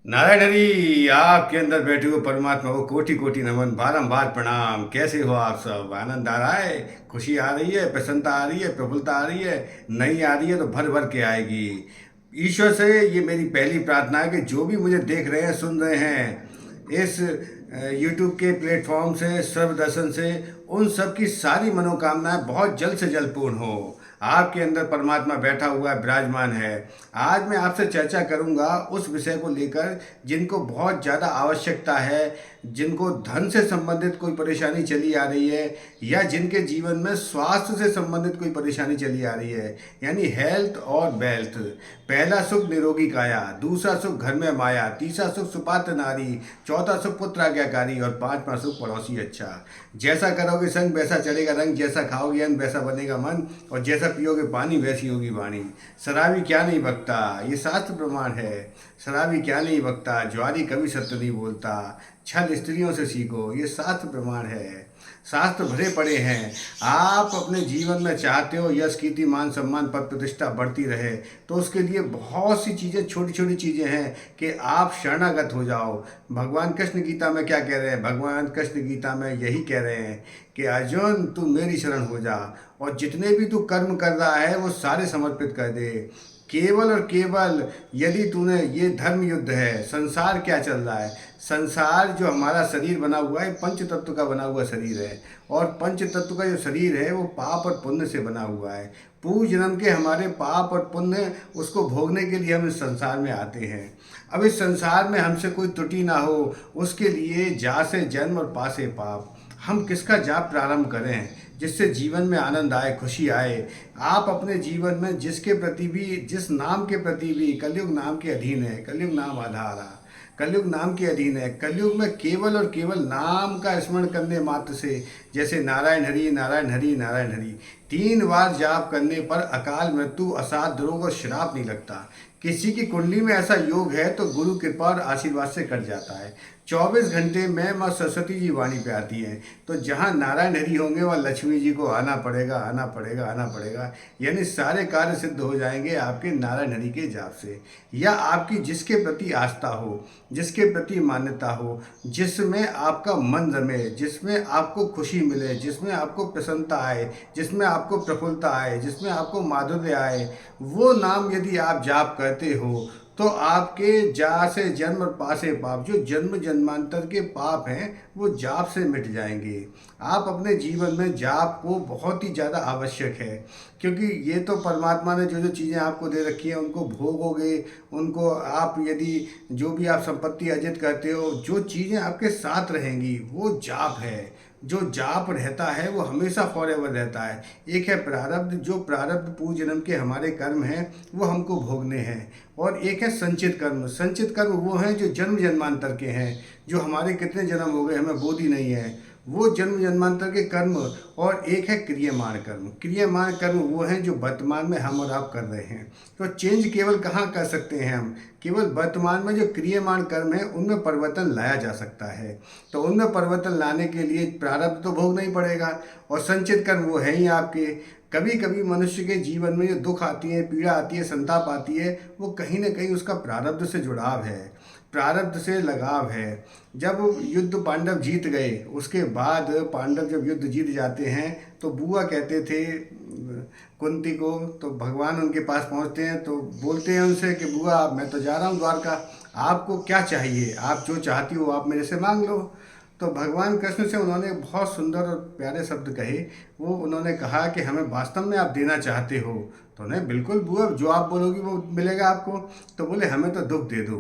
नारायण हरि, आपके अंदर बैठे हुए परमात्मा को कोटि कोटि नमन, बारंबार प्रणाम। कैसे हो आप सब? आनंद आ रहा है? खुशी आ रही है? प्रसन्नता आ रही है? प्रफुल्लता आ रही है? नहीं आ रही है तो भर भर के आएगी। ईश्वर से ये मेरी पहली प्रार्थना है कि जो भी मुझे देख रहे हैं, सुन रहे हैं इस यूट्यूब के प्लेटफॉर्म से, सर्वदर्शन से, उन सब की सारी मनोकामनाएं बहुत जल्द से जल्द पूर्ण हो। आपके अंदर परमात्मा बैठा हुआ है, विराजमान है। आज मैं आपसे चर्चा करूंगा उस विषय को लेकर जिनको बहुत ज़्यादा आवश्यकता है, जिनको धन से संबंधित कोई परेशानी चली आ रही है, या जिनके जीवन में स्वास्थ्य से संबंधित कोई परेशानी चली आ रही है, यानी हेल्थ और वेल्थ। पहला सुख निरोगी काया, दूसरा सुख घर में माया, तीसरा सुख सुपात्र नारी, चौथा सुख पुत्र आज्ञाकारी और पांचवा सुख पड़ोसी अच्छा। जैसा करोगे संग वैसा चढ़ेगा रंग, जैसा खाओगे अन्न वैसा बनेगा मन, और जैसा पियोगे पानी वैसी होगी वाणी। शराबी क्या नहीं बकता, ये शास्त्र प्रमाण है। शराबी क्या नहीं बकता, ज्वारी कभी सत्य नहीं बोलता, छल स्त्रियों से सीखो, ये शास्त्र प्रमाण है। शास्त्र भरे पड़े हैं। आप अपने जीवन में चाहते हो यश कीर्ति मान सम्मान पद प्रतिष्ठा बढ़ती रहे, तो उसके लिए बहुत सी चीज़ें, छोटी छोटी चीज़ें हैं कि आप शरणागत हो जाओ। भगवान कृष्ण गीता में क्या कह रहे हैं? भगवान कृष्ण गीता में यही कह रहे हैं कि अर्जुन तू मेरी शरण हो जा, और जितने भी तू कर्म कर रहा है वो सारे समर्पित कर दे। केवल और केवल यदि तूने, ये धर्म युद्ध है। संसार क्या चल रहा है? संसार जो हमारा शरीर बना हुआ है, पंच तत्व का बना हुआ शरीर है, और पंच तत्व का जो शरीर है वो पाप और पुण्य से बना हुआ है। पूर्व जन्म के हमारे पाप और पुण्य, उसको भोगने के लिए हम इस संसार में आते हैं। अब इस संसार में हमसे कोई त्रुटि ना हो, उसके लिए जा से जन्म और पा से पाप। हम किसका जाप प्रारंभ करें जिससे जीवन में आनंद आए, खुशी आए। आप अपने जीवन में जिसके प्रति भी, जिस नाम के प्रति भी, कलयुग नाम के अधीन है, कलयुग नाम आधारा, कलयुग नाम के अधीन है। कलयुग में केवल और केवल नाम का स्मरण करने मात्र से, जैसे नारायण हरि नारायण हरि नारायण हरि 3 बार जाप करने पर अकाल मृत्यु, असाध्य रोग और श्राप नहीं लगता। किसी की कुंडली में ऐसा योग है तो गुरु कृपा और आशीर्वाद से कट जाता है। 24 घंटे में माँ सरस्वती जी वाणी पे आती हैं, तो जहाँ नारायण हरि होंगे वहाँ लक्ष्मी जी को आना पड़ेगा, आना पड़ेगा, आना पड़ेगा। यानी सारे कार्य सिद्ध हो जाएंगे आपके नारायण हरि के जाप से। या आपकी जिसके प्रति आस्था हो, जिसके प्रति मान्यता हो, जिसमें आपका मन रमे, जिसमें आपको खुशी मिले, जिसमें आपको प्रसन्नता आए, जिसमें आपको प्रफुल्लता आए, जिसमें आपको माधुर्य आए, वो नाम यदि आप जाप करते हो तो आपके जा से जन्म और पा से पाप, जो जन्म जन्मांतर के पाप हैं, वो जाप से मिट जाएंगे। आप अपने जीवन में जाप को बहुत ही ज़्यादा आवश्यक है, क्योंकि ये तो परमात्मा ने जो जो चीज़ें आपको दे रखी हैं उनको भोगोगे। उनको आप यदि जो भी आप संपत्ति अर्जित करते हो, जो चीज़ें आपके साथ रहेंगी वो जाप है। जो जाप रहता है वो हमेशा फॉरएवर रहता है। एक है प्रारब्ध, जो प्रारब्ध पूर्व जन्म के हमारे कर्म हैं वो हमको भोगने हैं, और एक है संचित कर्म। संचित कर्म वो हैं जो जन्म जन्मांतर के हैं, जो हमारे कितने जन्म हो गए हमें बोध ही नहीं है, वो जन्म जन्मांतर के कर्म। और एक है क्रियमाण कर्म। क्रियमाण कर्म वो हैं जो वर्तमान में हम और आप कर रहे हैं। तो चेंज केवल कहाँ कर सकते हैं हम? केवल वर्तमान में जो क्रियमाण कर्म है उनमें परिवर्तन लाया जा सकता है। तो उनमें परिवर्तन लाने के लिए प्रारब्ध तो भोगना ही पड़ेगा, और संचित कर्म वो है ही आपके। कभी कभी मनुष्य के जीवन में जो दुख आती है, पीड़ा आती है, संताप आती है, वो कहीं ना कहीं उसका प्रारब्ध से जुड़ाव है, प्रारब्ध से लगाव है। जब युद्ध पांडव जीत गए, उसके बाद पांडव जब युद्ध जीत जाते हैं तो बुआ कहते थे कुंती को, तो भगवान उनके पास पहुंचते हैं तो बोलते हैं उनसे कि बुआ मैं तो जा रहा हूँ द्वारका, आपको क्या चाहिए? आप जो चाहती हो आप मेरे से मांग लो। तो भगवान कृष्ण से उन्होंने बहुत सुंदर और प्यारे शब्द कहे। वो उन्होंने कहा कि हमें वास्तव में आप देना चाहते हो? तो उन्हें बिल्कुल बुआ, जो आप बोलोगी वो मिलेगा आपको। तो बोले हमें तो दुख दे दो।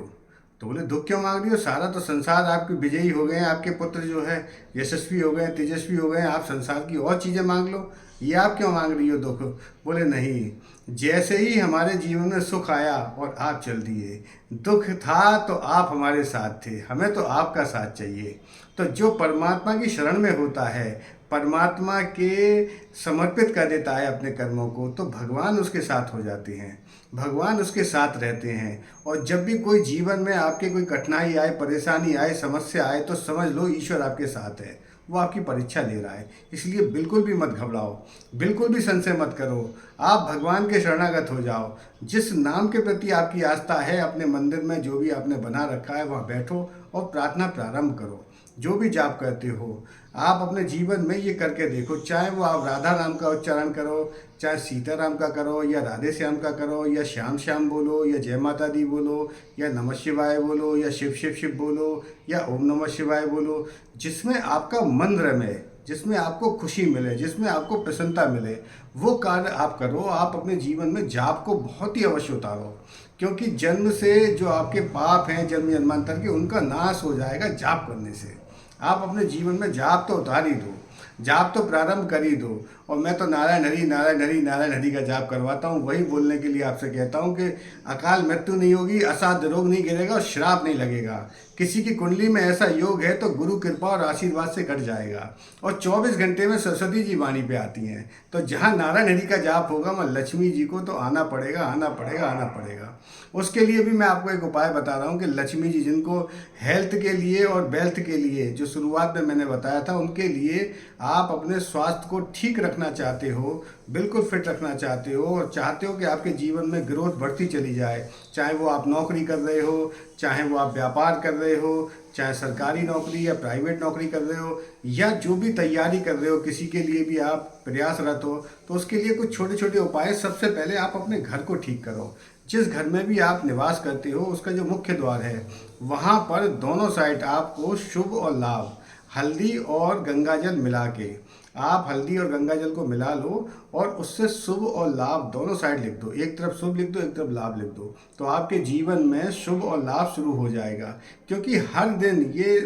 तो बोले दुख क्यों मांग रही हो? सारा तो संसार आपके विजयी हो गए हैं, आपके पुत्र जो है यशस्वी हो गए, तेजस्वी हो गए हैं, आप संसार की और चीज़ें मांग लो, ये आप क्यों मांग रही हो दुख? बोले नहीं, जैसे ही हमारे जीवन में सुख आया और आप चल दिए, दुख था तो आप हमारे साथ थे, हमें तो आपका साथ चाहिए। तो जो परमात्मा की शरण में होता है, परमात्मा के समर्पित कर देता है अपने कर्मों को, तो भगवान उसके साथ हो जाते हैं, भगवान उसके साथ रहते हैं। और जब भी कोई जीवन में आपके कोई कठिनाई आए, परेशानी आए, समस्या आए, तो समझ लो ईश्वर आपके साथ है। वो आपकी परीक्षा ले रहा है। इसलिए बिल्कुल भी मत घबराओ, बिल्कुल भी संशय मत करो। आप भगवान के शरणागत हो जाओ। जिस नाम के प्रति आपकी आस्था है, अपने मंदिर में जो भी आपने बना रखा है वहाँ बैठो और प्रार्थना प्रारंभ करो। जो भी जाप करते हो आप अपने जीवन में ये करके देखो, चाहे वो आप राधा नाम का उच्चारण करो, चाहे सीताराम का करो, या राधे श्याम का करो, या श्याम श्याम बोलो, या जय माता दी बोलो, या नमः शिवाय बोलो, या शिव शिव शिव बोलो, या ओम नमः शिवाय बोलो। जिसमें आपका मन रमे, जिसमें आपको खुशी मिले, जिसमें आपको प्रसन्नता मिले, वो कार्य आप करो। आप अपने जीवन में जाप को बहुत ही अवश्य उतारो, क्योंकि जन्म से जो आपके पाप हैं जन्म जन्मांतर के, उनका नाश हो जाएगा जाप करने से। आप अपने जीवन में जाप तो उतार ही दो, जाप तो प्रारंभ कर ही दो। और मैं तो नारायण हरि नारायण हरि नारायण हरि का जाप करवाता हूँ। वही बोलने के लिए आपसे कहता हूँ कि अकाल मृत्यु नहीं होगी, असाध्य रोग नहीं गिरेगा और श्राप नहीं लगेगा। किसी की कुंडली में ऐसा योग है तो गुरु कृपा और आशीर्वाद से कट जाएगा। और 24 घंटे में सरस्वती जी वाणी पे आती हैं। तो जहाँ नारायण हरि का जाप होगा वहाँ लक्ष्मी जी को तो आना पड़ेगा, आना पड़ेगा, आना पड़ेगा। उसके लिए भी मैं आपको एक उपाय बता रहा हूँ कि लक्ष्मी जी, जिनको हेल्थ के लिए और वेल्थ के लिए, जो शुरुआत में मैंने बताया था, उनके लिए आप अपने स्वास्थ्य को ठीक रखना चाहते हो, बिल्कुल फिट रखना चाहते हो और चाहते हो कि आपके जीवन में ग्रोथ बढ़ती चली जाए, चाहे वो आप नौकरी कर रहे हो, चाहे वो आप व्यापार कर रहे हो, चाहे सरकारी नौकरी या प्राइवेट नौकरी कर रहे हो, या जो भी तैयारी कर रहे हो, किसी के लिए भी आप प्रयासरत हो, तो उसके लिए कुछ छोटे छोटे उपाय। सबसे पहले आप अपने घर को ठीक करो। जिस घर में भी आप निवास करते हो उसका जो मुख्य द्वार है, वहाँ पर दोनों साइड आपको शुभ और लाभ, हल्दी और गंगाजल मिला के, आप हल्दी और गंगाजल को मिला लो और उससे शुभ और लाभ दोनों साइड लिख दो। एक तरफ शुभ लिख दो, एक तरफ लाभ लिख दो, तो आपके जीवन में शुभ और लाभ शुरू हो जाएगा। क्योंकि हर दिन ये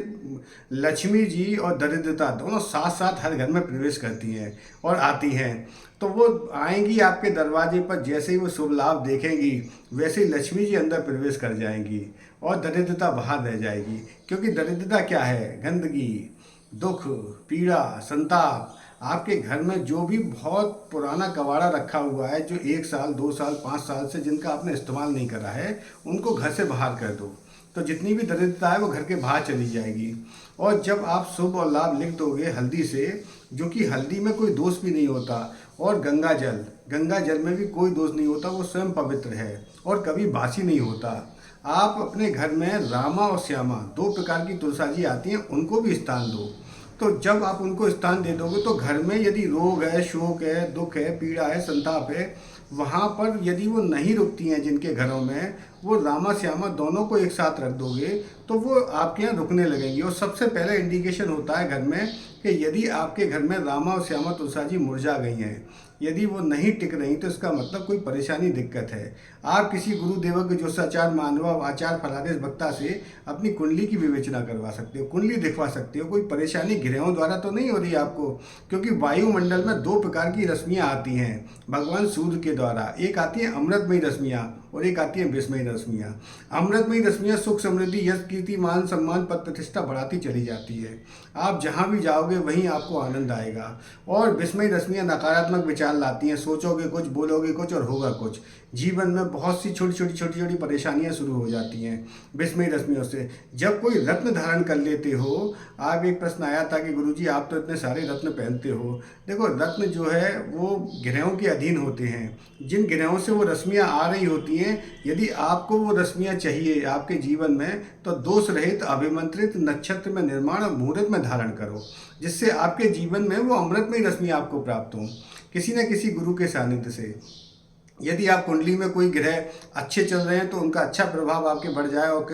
लक्ष्मी जी और दरिद्रता दोनों साथ साथ हर घर में प्रवेश करती हैं और आती हैं। तो वो आएंगी आपके दरवाजे पर, जैसे ही वो शुभ लाभ देखेंगी वैसे ही लक्ष्मी जी अंदर प्रवेश कर जाएंगी और दरिद्रता बाहर रह जाएगी। क्योंकि दरिद्रता क्या है? गंदगी, दुख, पीड़ा, संताप। आपके घर में जो भी बहुत पुराना कबाड़ा रखा हुआ है, जो 1 साल 2 साल 5 साल से जिनका आपने इस्तेमाल नहीं करा है, उनको घर से बाहर कर दो। तो जितनी भी दरिद्रता है वो घर के बाहर चली जाएगी। और जब आप शुभ और लाभ लिख दोगे हल्दी से, जो कि हल्दी में कोई दोष भी नहीं होता, और गंगा जल, गंगा जल में भी कोई दोष नहीं होता, वो स्वयं पवित्र है और कभी बासी नहीं होता। आप अपने घर में रामा और श्यामा 2 प्रकार की तुलसा जी आती हैं, उनको भी स्थान दो। तो जब आप उनको स्थान दे दोगे तो घर में यदि रोग है, शोक है, दुख है, पीड़ा है, संताप है, वहाँ पर यदि वो नहीं रुकती हैं, जिनके घरों में, वो रामा श्यामा दोनों को एक साथ रख दोगे तो वो आपके यहाँ रुकने लगेंगी। और सबसे पहले इंडिकेशन होता है घर में कि यदि आपके घर में रामा और श्यामा तुलसा जी मुरझा गई हैं, यदि वो नहीं टिक रही, तो इसका मतलब कोई परेशानी, दिक्कत है। आप किसी गुरुदेव जो सचार मानव आचार फलादेश वक्ता से अपनी कुंडली की विवेचना करवा सकते हो, कुंडली दिखवा सकते हो। कोई परेशानी ग्रहों द्वारा तो नहीं हो रही आपको, क्योंकि वायुमंडल में 2 प्रकार की रश्मियाँ आती हैं भगवान सूर्य के द्वारा। एक आती है अमृतमयी रश्मियाँ और एक आती है विषमयी रश्मियाँ। अमृतमयी रश्मियाँ सुख, समृद्धि, यश, कीर्ति, मान, सम्मान, पद, प्रतिष्ठा बढ़ाती चली जाती है। आप जहाँ भी जाओगे वहीं आपको आनंद आएगा। और विषमयी रश्मियाँ नकारात्मक विचार लाती हैं, सोचोगे कुछ, बोलोगे कुछ और होगा कुछ। जीवन में बहुत सी छोटी छोटी परेशानियां शुरू हो जाती हैं विषमयी रश्मियों से। जब कोई रत्न धारण कर लेते हो, आप, एक प्रश्न आया था कि गुरुजी आप तो इतने सारे रत्न पहनते हो। देखो, रत्न जो है वो ग्रहों के अधीन होते हैं। जिन ग्रहों से वो रश्मियाँ आ रही होती हैं, यदि आपको वो रश्मियाँ चाहिए आपके जीवन में, तो दोष रहित अभिमंत्रित नक्षत्र में निर्माण और मुहूर्त में धारण करो, जिससे आपके जीवन में वो अमृतमयी रश्मियाँ आपको प्राप्त हों किसी न किसी गुरु के सानिध्य से। यदि आप कुंडली में कोई ग्रह अच्छे चल रहे हैं तो उनका अच्छा प्रभाव आपके बढ़ जाए, और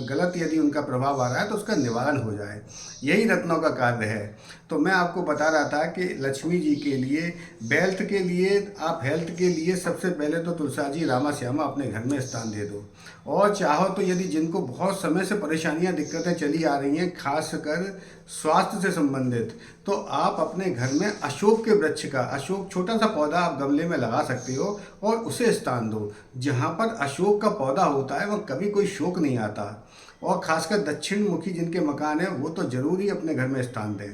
गलत यदि उनका प्रभाव आ रहा है तो उसका निवारण हो जाए। यही रत्नों का कार्य है। तो मैं आपको बता रहा था कि लक्ष्मी जी के लिए, वेल्थ के लिए, आप हेल्थ के लिए सबसे पहले तो तुलसा जी, रामा श्यामा अपने घर में स्थान दे दो। और चाहो तो यदि जिनको बहुत समय से परेशानियां, दिक्कतें चली आ रही हैं, खासकर स्वास्थ्य से संबंधित, तो आप अपने घर में अशोक के वृक्ष का, अशोक छोटा सा पौधा आप गमले में लगा सकते हो और उसे स्थान दो। जहाँ पर अशोक का पौधा होता है वहाँ कभी कोई शोक नहीं आता। और खासकर दक्षिण मुखी जिनके मकान है वो तो जरूरी अपने घर में स्थान दें।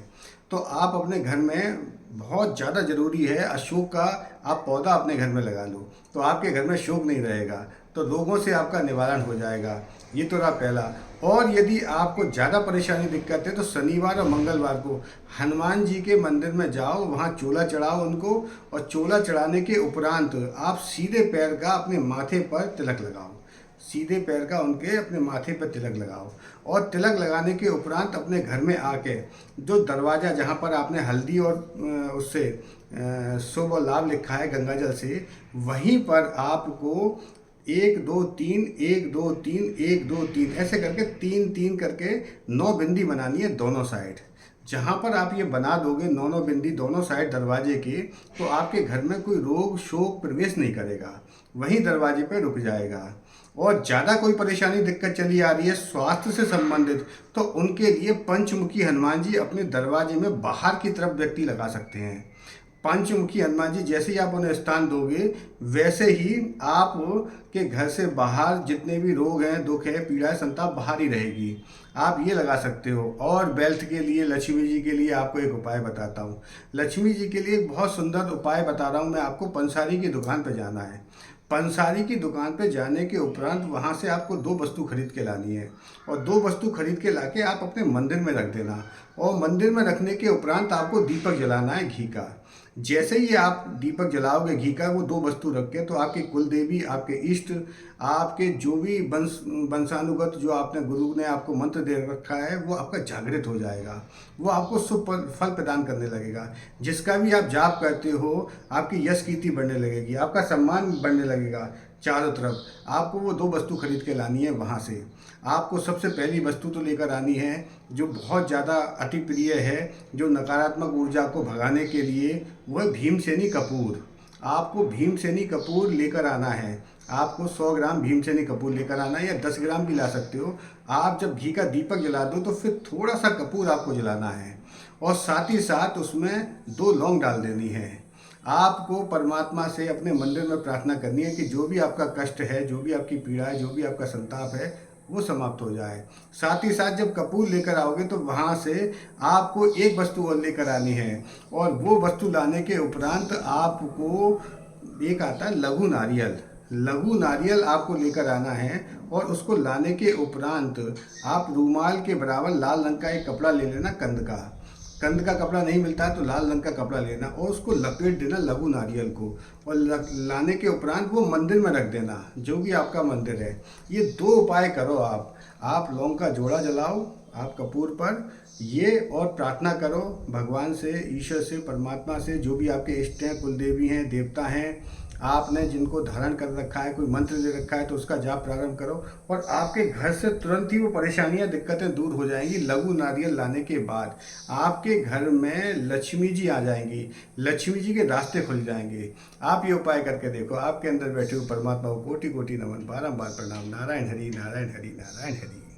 तो आप अपने घर में, बहुत ज़्यादा ज़रूरी है, अशोक का आप पौधा अपने घर में लगा लो, तो आपके घर में शोक नहीं रहेगा। तो तो रोगों से आपका निवारण हो जाएगा। ये तो रहा पहला। और यदि आपको ज़्यादा परेशानी दिक्कत है तो शनिवार और मंगलवार को हनुमान जी के मंदिर में जाओ, वहाँ चोला चढ़ाओ उनको, और चोला चढ़ाने के उपरांत आप सीधे पैर का अपने माथे पर तिलक लगाओ। सीधे पैर का उनके अपने माथे पर तिलक लगाओ, और तिलक लगाने के उपरांत अपने घर में आके जो दरवाज़ा जहाँ पर आपने हल्दी और उससे शुभ और लाभ लिखा है गंगा जल से, वहीं पर आपको 1 2 3 1 2 3 1 2 3 ऐसे करके 3 3 करके 9 बिंदी बनानी है दोनों साइड। जहाँ पर आप ये बना दोगे 9 बिंदी दोनों साइड दरवाजे के, तो आपके घर में कोई रोग शोक प्रवेश नहीं करेगा, वहीं दरवाजे पे रुक जाएगा। और ज़्यादा कोई परेशानी दिक्कत चली आ रही है स्वास्थ्य से संबंधित, तो उनके लिए पंचमुखी हनुमान जी अपने दरवाजे में बाहर की तरफ व्यक्ति लगा सकते हैं। पंचमुखी हनुमान जी जैसे ही आप उन्हें स्थान दोगे, वैसे ही आप के घर से बाहर जितने भी रोग हैं, दुख है, पीड़ा है, संताप बाहर ही रहेगी। आप ये लगा सकते हो। और वेल्थ के लिए, लक्ष्मी जी के लिए आपको एक उपाय बताता हूँ। लक्ष्मी जी के लिए एक बहुत सुंदर उपाय बता रहा हूँ मैं आपको। पंसारी की दुकान पर जाना है। पंसारी की दुकान पे जाने के उपरांत वहाँ से आपको 2 वस्तु खरीद के लानी है, और 2 वस्तु खरीद के लाके आप अपने मंदिर में रख देना। और मंदिर में रखने के उपरांत आपको दीपक जलाना है घी का। जैसे ही आप दीपक जलाओगे घी का, वो 2 वस्तु रख के, तो आपकी कुल देवी, आपके इष्ट, आपके जो भी वंशानुगत जो आपने गुरु ने आपको मंत्र दे रखा है, वो आपका जागृत हो जाएगा। वो आपको शुभ फल प्रदान करने लगेगा। जिसका भी आप जाप करते हो, आपकी यश कीर्ति बढ़ने लगेगी, आपका सम्मान बढ़ने लगेगा चारों तरफ। आपको वो 2 वस्तु खरीद के लानी है वहाँ से। आपको सबसे पहली वस्तु तो लेकर आनी है जो बहुत ज़्यादा अति प्रिय है, जो नकारात्मक ऊर्जा को भगाने के लिए, वह भीमसेनी कपूर। आपको भीमसेनी कपूर लेकर आना है। आपको 100 ग्राम भीमसेनी कपूर लेकर आना है, या 10 ग्राम भी ला सकते हो। आप जब घी का दीपक जला दो तो फिर थोड़ा सा कपूर आपको जलाना है, और साथ ही साथ उसमें 2 लौंग डाल देनी है। आपको परमात्मा से अपने मंदिर में प्रार्थना करनी है कि जो भी आपका कष्ट है, जो भी आपकी पीड़ा है, जो भी आपका संताप है, वो समाप्त हो जाए। साथ ही साथ जब कपूर लेकर आओगे तो वहाँ से आपको एक वस्तु और लेकर आनी है, और वो वस्तु लाने के उपरांत आपको एक आता है लघु नारियल। लघु नारियल आपको लेकर आना है, और उसको लाने के उपरांत आप रूमाल के बराबर लाल रंग का एक कपड़ा ले लेना, कंद का। कंद का कपड़ा नहीं मिलता है तो लाल रंग का कपड़ा लेना, और उसको लपेट देना लघु नारियल को, और लाने के उपरांत वो मंदिर में रख देना, जो भी आपका मंदिर है। ये 2 उपाय करो आप लौंग का जोड़ा जलाओ आप कपूर पर, ये, और प्रार्थना करो भगवान से, ईश्वर से, परमात्मा से, जो भी आपके इष्ट हैं, कुलदेवी हैं, देवता हैं, आपने जिनको धारण कर रखा है, कोई मंत्र दे रखा है, तो उसका जाप प्रारंभ करो, और आपके घर से तुरंत ही वो परेशानियां, दिक्कतें दूर हो जाएंगी। लघु नारियल लाने के बाद आपके घर में लक्ष्मी जी आ जाएंगी, लक्ष्मी जी के रास्ते खुल जाएंगे। आप ये उपाय करके देखो। आपके अंदर बैठे हुए परमात्मा को कोटि कोटि नमन, बारंबार प्रणाम। नारायण हरि, नारायण हरि, नारायण हरि।